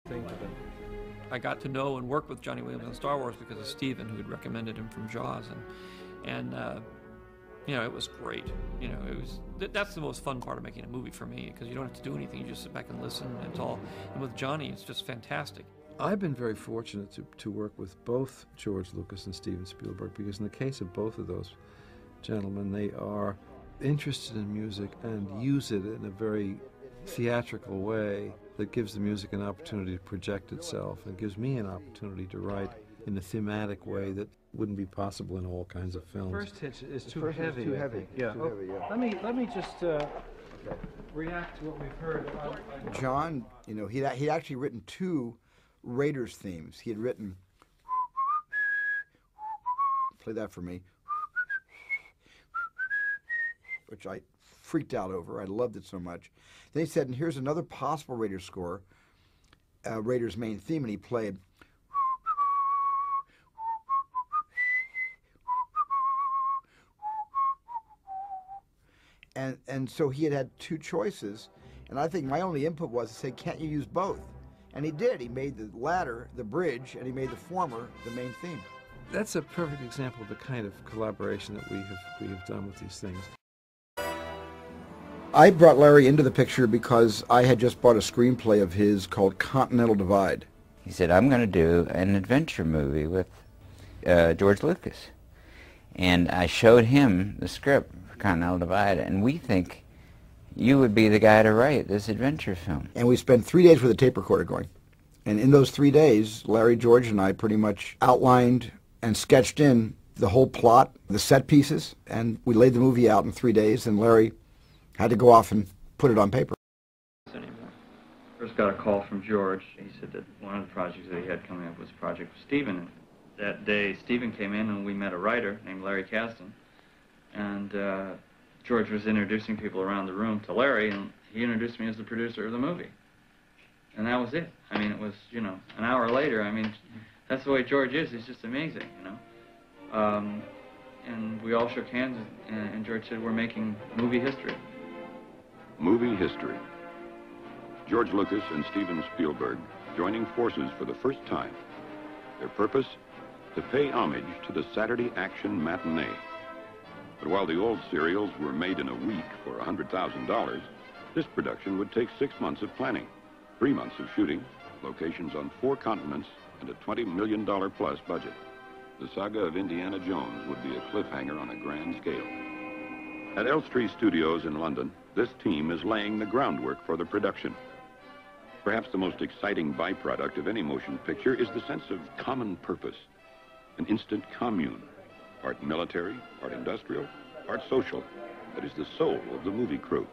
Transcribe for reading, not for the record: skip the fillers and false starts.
thing to them. I got to know and work with Johnny Williams on Star Wars because of Steven, who had recommended him from Jaws, and you know, it was great. You know, it was that's the most fun part of making a movie for me, because you don't have to do anything; you just sit back and listen. And it's all, and with Johnny, it's just fantastic. I've been very fortunate to work with both George Lucas and Steven Spielberg, because in the case of both of those gentlemen, they are interested in music and use it in a very theatrical way that gives the music an opportunity to project itself and gives me an opportunity to write in a thematic way that wouldn't be possible in all kinds of films. First hit is too heavy. Too heavy. Yeah. Too heavy, yeah. Let me just react to what we've heard. John, you know, he'd actually written 2 Raiders themes. He had written, play that for me, which I freaked out over. I loved it so much. Then he said, and here's another possible Raiders score, Raiders main theme, and he played. And so he had 2 choices, and I think my only input was to say, can't you use both? And he did. He made the latter the bridge, and he made the former the main theme. That's a perfect example of the kind of collaboration that we have done with these things. I brought Larry into the picture because I had just bought a screenplay of his called Continental Divide. He said, I'm going to do an adventure movie with George Lucas. And I showed him the script for Continental Divide, and we think you would be the guy to write this adventure film. And we spent 3 days with a tape recorder going. And in those 3 days, Larry, George, and I pretty much outlined and sketched in the whole plot, the set pieces, and we laid the movie out in 3 days, and Larry had to go off and put it on paper. Anymore. First got a call from George. He said that one of the projects that he had coming up was a project with Steven. And that day, Steven came in and we met a writer named Larry Kasdan. And George was introducing people around the room to Larry, and he introduced me as the producer of the movie. And that was it. I mean, it was, you know, an hour later. I mean, that's the way George is. He's just amazing, you know. And we all shook hands, and George said, we're making movie history. Movie history. George Lucas and Steven Spielberg joining forces for the first time. Their purpose? To pay homage to the Saturday action matinee. But while the old serials were made in a week for $100,000, this production would take 6 months of planning, 3 months of shooting, locations on 4 continents, and a $20 million plus budget. The saga of Indiana Jones would be a cliffhanger on a grand scale. At Elstree Studios in London, this team is laying the groundwork for the production. Perhaps the most exciting byproduct of any motion picture is the sense of common purpose, an instant commune, part military, part industrial, part social, that is the soul of the movie crew.